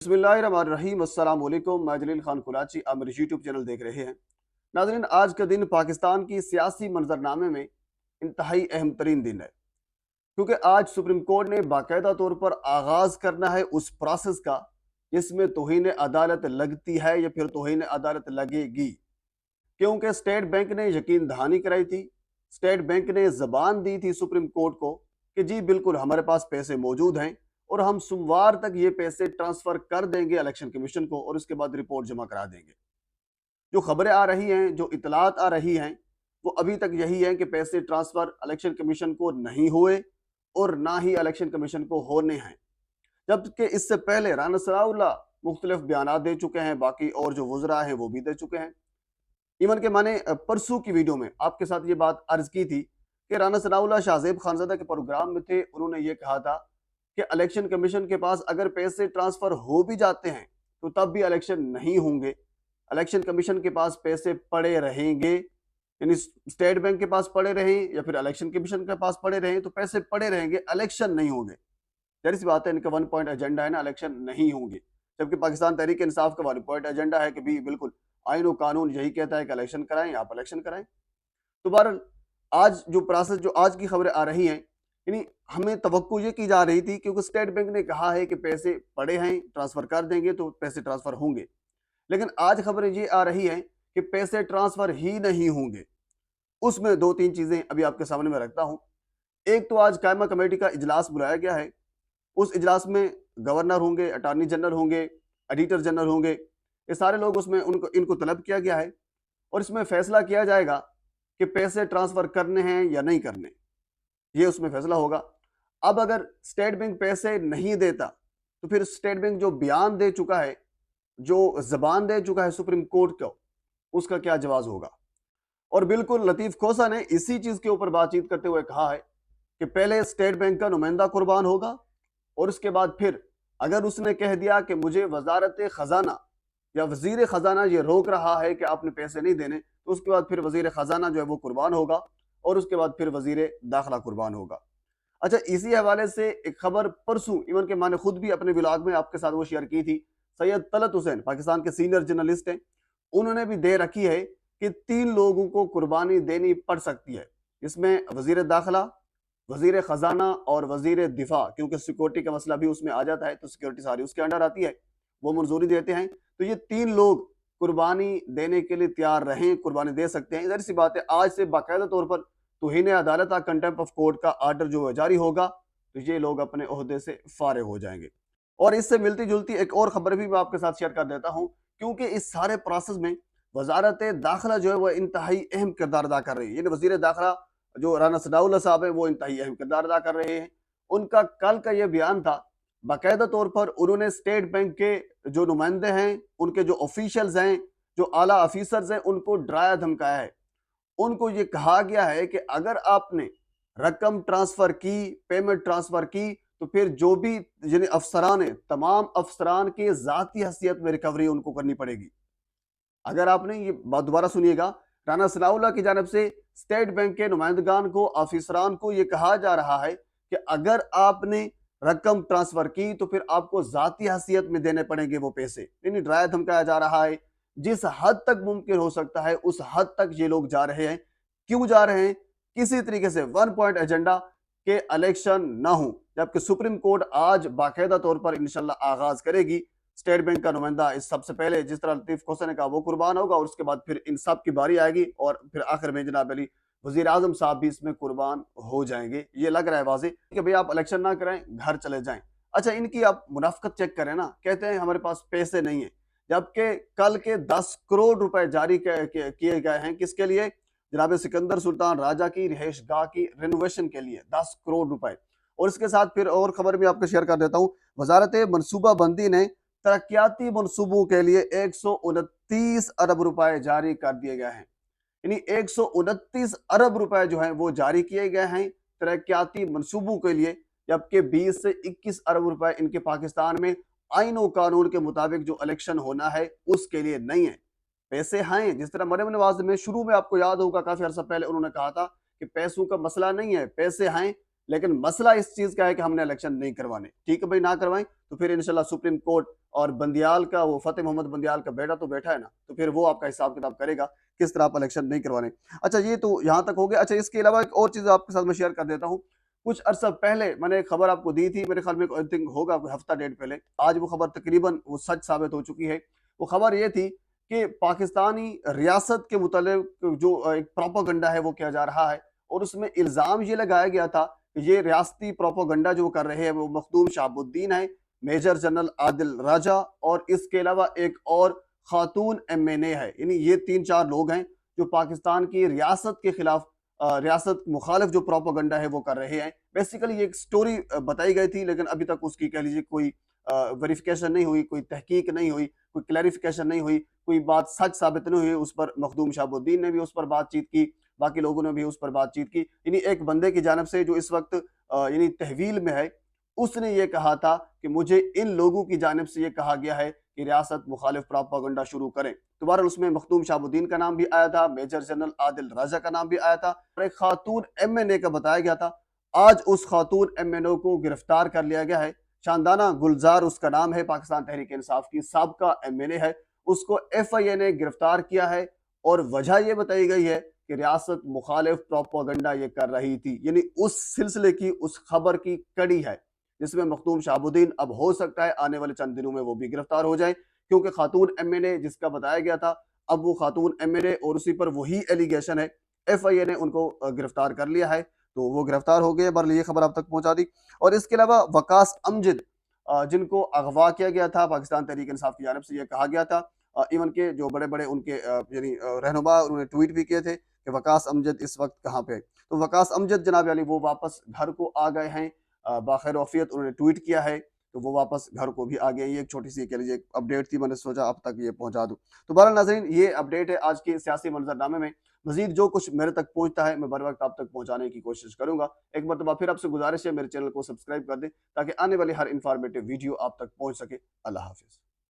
बिस्मिल्लाहिर्रहमानिर्रहीम। अस्सलाम वालेकुम। मैं जलील खान कुलाची, आप मेरे यूट्यूब चैनल देख रहे हैं। नाज़रीन, आज का दिन पाकिस्तान की सियासी मंजरनामे में इंतहाई अहम तरीन दिन है, क्योंकि आज सुप्रीम कोर्ट ने बाकायदा तौर पर आगाज़ करना है उस प्रोसेस का जिसमें तौहीन अदालत लगती है या फिर तौहीन अदालत लगेगी। क्योंकि स्टेट बैंक ने यकीन दहानी कराई थी, स्टेट बैंक ने ज़बान दी थी सुप्रीम कोर्ट को कि जी बिल्कुल हमारे पास पैसे मौजूद हैं और हम सोमवार तक ये पैसे ट्रांसफ़र कर देंगे इलेक्शन कमीशन को और उसके बाद रिपोर्ट जमा करा देंगे। जो खबरें आ रही हैं, जो इतलात आ रही हैं, वो अभी तक यही है कि पैसे ट्रांसफ़र इलेक्शन कमीशन को नहीं हुए और ना ही इलेक्शन कमीशन को होने हैं। जबकि इससे पहले राना सनाउल्लाह मुख्तलिफ बयानात दे चुके हैं, बाकी और जो वज़रा हैं वो भी दे चुके हैं। इवन के मैंने परसों की वीडियो में आपके साथ ये बात अर्ज की थी कि राना सनाउल्लाह शाहजेब खानज़ादा के प्रोग्राम में थे। उन्होंने ये कहा था कि इलेक्शन कमीशन के पास अगर पैसे ट्रांसफ़र हो भी जाते हैं तो तब भी इलेक्शन नहीं होंगे, इलेक्शन कमीशन के पास पैसे पड़े रहेंगे, यानी स्टेट बैंक के पास पड़े रहें या फिर इलेक्शन कमीशन के पास पड़े रहें तो पैसे पड़े रहेंगे, इलेक्शन नहीं होंगे। जाहिर सी बात है, इनका वन पॉइंट एजेंडा है ना, इलेक्शन नहीं होंगे। जबकि पाकिस्तान तहरीक इंसाफ का वन पॉइंट एजेंडा है कि भी बिल्कुल आइन और कानून यही कहता है कि इलेक्शन कराएं, आप इलेक्शन कराएं। तो बहरहाल आज जो प्रोसेस, जो आज की खबरें आ रही हैं, यानी हमें तवक्को ये की जा रही थी क्योंकि स्टेट बैंक ने कहा है कि पैसे पड़े हैं, ट्रांसफ़र कर देंगे तो पैसे ट्रांसफ़र होंगे। लेकिन आज खबरें ये आ रही हैं कि पैसे ट्रांसफ़र ही नहीं होंगे। उसमें दो तीन चीज़ें अभी आपके सामने मैं रखता हूँ। एक तो आज कायमा कमेटी का इजलास बुलाया गया है। उस इजलास में गवर्नर होंगे, अटॉर्नी जनरल होंगे, एडिटर जनरल होंगे, ये सारे लोग उसमें उनको इनको तलब किया गया है और इसमें फैसला किया जाएगा कि पैसे ट्रांसफ़र करने हैं या नहीं करने, ये उसमें फैसला होगा। अब अगर स्टेट बैंक पैसे नहीं देता तो फिर स्टेट बैंक जो बयान दे चुका है, जो ज़बान दे चुका है सुप्रीम कोर्ट को, उसका क्या जवाब होगा। और बिल्कुल लतीफ़ खोसा ने इसी चीज़ के ऊपर बातचीत करते हुए कहा है कि पहले स्टेट बैंक का नुमाइंदा कुर्बान होगा और उसके बाद फिर अगर उसने कह दिया कि मुझे वजारत खजाना या वजीर खजाना ये रोक रहा है कि आपने पैसे नहीं देने, तो उसके बाद फिर वजीर खजाना जो है वो कुर्बान होगा और उसके बाद फिर वजीर दाखिला कुर्बान होगा। अच्छा, इसी हवाले से एक खबर परसों इवन के मैंने खुद भी अपने व्लॉग में आपके साथ वो शेयर की थी। सैयद तलत हुसैन पाकिस्तान के सीनियर जर्नलिस्ट हैं, उन्होंने भी दे रखी है कि 3 लोगों को कुर्बानी देनी पड़ सकती है। इसमें वजीर दाखिला, वजीर खजाना और वजीर दिफा, क्योंकि सिक्योरिटी का मसला भी उसमें आ जाता है तो सिक्योरिटी सारी उसके अंडर आती है, वो मंजूरी देते हैं। तो ये 3 लोग कुर्बानी देने के लिए तैयार रहें, कुर्बानी दे सकते हैं। ज़ाहिर सी बात है, आज से बाकायदा तौर पर तौहीन अदालत कंटेम्प्ट ऑफ कोर्ट का आर्डर जो है जारी होगा तो ये लोग अपने ओहदे से फारिग हो जाएंगे। और इससे मिलती जुलती एक और खबर भी मैं आपके साथ शेयर कर देता हूँ, क्योंकि इस सारे प्रोसेस में वजारत दाखिला जो है वह इंतहाई अहम किरदार अदा कर रही है। यानी वजीर दाखिला जो राना सनाउल्लाह साहब है वो इंतहाई अहम किरदार अदा कर रहे हैं। उनका कल का ये बयान था, बाकायदा तौर पर उन्होंने स्टेट बैंक के जो नुमाइंदे हैं, उनके जो ऑफिशियल्स हैं, जो आला ऑफिसर्स हैं, उनको डराया धमकाया है। उनको ये कहा गया है कि अगर आपने रकम ट्रांसफर की, पेमेंट ट्रांसफर की, तो फिर जो भी यानी अफसरान है, तमाम अफसरान की जाती हैसियत में रिकवरी उनको करनी पड़ेगी। अगर आपने ये बात दोबारा सुनिएगा, राना सनाउल्लाह की जानब से स्टेट बैंक के नुमाइंदगान को, ऑफिसरान को ये कहा जा रहा है कि अगर आपने रकम ट्रांसफर की तो फिर आपको जाती हैसियत में देने पड़ेंगे वो पैसे। यानी डराया धमकाया जा रहा है। जिस हद तक मुमकिन हो सकता है उस हद तक ये लोग जा रहे हैं। क्यों जा रहे हैं? किसी तरीके से वन पॉइंट एजेंडा के इलेक्शन ना हो। जबकि सुप्रीम कोर्ट आज बाकायदा तौर पर इंशाल्लाह आगाज करेगी। स्टेट बैंक का नुमाइंदा इस सबसे पहले जिस तरह लतीफ खोसा ने कहा वो कुर्बान होगा और उसके बाद फिर इन सब की बारी आएगी और फिर आखिर में जनाब अली वजीर आजम साहब भी इसमें कुर्बान हो जाएंगे। ये लग रहा है वाज़ेह कि भाई आप इलेक्शन ना कराएं, घर चले जाएं। अच्छा, इनकी आप मुनाफिकत चेक करें ना, कहते हैं हमारे पास पैसे नहीं है, जबकि कल के 10 करोड़ रुपए जारी किए गए हैं। किसके लिए? जनाब सिकंदर सुल्तान राजा की रिहाइश गाह की रेनोवेशन के लिए 10 करोड़ रुपए। और इसके साथ फिर और खबर भी आपको शेयर कर देता हूँ। वजारत मनसूबा बंदी ने तरक्याती मनसूबों के लिए 129 अरब रुपए जारी कर दिए गए हैं। यानी 129 अरब रुपए जो हैं वो जारी किए गए हैं तरक्याती मनसूबों के लिए, जबकि 20 से 21 अरब रुपए इनके पाकिस्तान में आइन और कानून के मुताबिक जो इलेक्शन होना है उसके लिए नहीं है। पैसे हैं, जिस तरह मरियम नवाज में शुरू में आपको याद होगा काफी अर्सा पहले उन्होंने कहा था कि पैसों का मसला नहीं है, पैसे हैं, लेकिन मसला इस चीज का है कि हमने इलेक्शन नहीं करवाने। ठीक है भाई, ना करवाएं तो फिर इंशाल्लाह सुप्रीम कोर्ट اور بندیال کا وہ فتح محمد بندیال کا بیٹا تو بیٹھا ہے نا, تو پھر وہ آپ کا حساب کتاب کرے گا کس طرح آپ الیکشن نہیں کروانے. اچھا یہ تو یہاں تک ہو گیا. اچھا اس کے علاوہ ایک اور چیز آپ کے ساتھ میں شیئر کر دیتا ہوں. کچھ عرصہ پہلے میں نے ایک خبر آپ کو دی تھی, میرے خیال میں I think ہوگا کوئی ہفتہ ڈیڑھ پہلے, آج وہ خبر تقریباً وہ سچ ثابت ہو چکی ہے. وہ خبر یہ تھی کہ پاکستانی ریاست کے متعلق جو ایک پروپیگنڈا ہے وہ کیا جا رہا ہے, اور اس میں الزام یہ لگایا گیا تھا کہ یہ ریاستی پروپیگنڈا جو کر رہے ہیں وہ مخدوم شہاب الدین ہے, میجر جنرل عادل راجہ, اور اس کے علاوہ ایک اور خاتون MNA ہے. یعنی یہ 3-4 لوگ ہیں جو پاکستان کی ریاست کے خلاف ریاست مخالف جو پروپیگنڈا ہے وہ کر رہے ہیں. بیسیکلی یہ ایک سٹوری بتائی گئی تھی, لیکن ابھی تک اس کی کہہ لیجیے کوئی ویریفیکیشن نہیں ہوئی, کوئی تحقیق نہیں ہوئی, کوئی کلیریفیکیشن نہیں ہوئی, کوئی بات سچ ثابت نہیں ہوئی. اس پر مخدوم شہاب الدین نے بھی اس پر بات چیت کی, باقی لوگوں نے بھی اس پر بات چیت کی. یعنی ایک بندے کی جانب سے جو اس وقت یعنی تحویل میں ہے, اس نے یہ کہا تھا کہ مجھے ان لوگوں کی جانب سے یہ کہا گیا ہے کہ ریاست مخالف پروپیگنڈا شروع کریں. تو بہرحال اس میں مخدوم شہاب الدین کا نام بھی آیا تھا, میجر جنرل عادل راجہ کا نام بھی آیا تھا, اور ایک خاتون MNA کا بتایا گیا تھا. آج اس خاتون MNA کو گرفتار کر لیا گیا ہے. شاندانہ گلزار اس کا نام ہے, پاکستان تحریک انصاف کی سابقہ MNA ہے. اس کو FIA نے گرفتار کیا ہے, اور وجہ یہ بتائی گئی ہے کہ ریاست مخالف پروپیگنڈا یہ کر رہی تھی. یعنی اس سلسلے کی, اس خبر کی کڑی ہے جس میں مخدوم شہاب الدین اب ہو سکتا ہے آنے والے چند دنوں میں وہ بھی گرفتار ہو جائیں, کیونکہ خاتون MNA جس کا بتایا گیا تھا, اب وہ خاتون MNA اور اسی پر وہی ایلیگیشن ہے. FIA نے ان کو گرفتار کر لیا ہے, تو وہ گرفتار ہو گئے. بہرحال یہ خبر آپ تک پہنچا دی. اور اس کے علاوہ وقاص امجد, جن کو اغوا کیا گیا تھا پاکستان تحریک انصاف کی جانب سے, یہ کہا گیا تھا, ایون کہ جو بڑے بڑے ان کے یعنی رہنما, انہوں نے ٹویٹ بھی کیے تھے کہ وقاص امجد اس وقت کہاں پہ. تو وقاص امجد جناب علی وہ واپس گھر کو آ گئے ہیں باخیر وفیت, انہوں نے ٹویٹ کیا ہے, تو وہ واپس گھر کو بھی آ گئے. یہ ایک چھوٹی سی کہہ لیجیے اپڈیٹ تھی, میں نے سوچا اب تک یہ پہنچا دوں. تو بہرحال ناظرین یہ اپڈیٹ ہے آج کے سیاسی منظرنامے میں. مزید جو کچھ میرے تک پہنچتا ہے میں بر وقت آپ تک پہنچانے کی کوشش کروں گا. ایک مرتبہ پھر آپ سے گزارش ہے میرے چینل کو سبسکرائب کر دیں تاکہ آنے والی ہر انفارمیٹیو ویڈیو آپ تک پہنچ سکے. اللہ حافظ.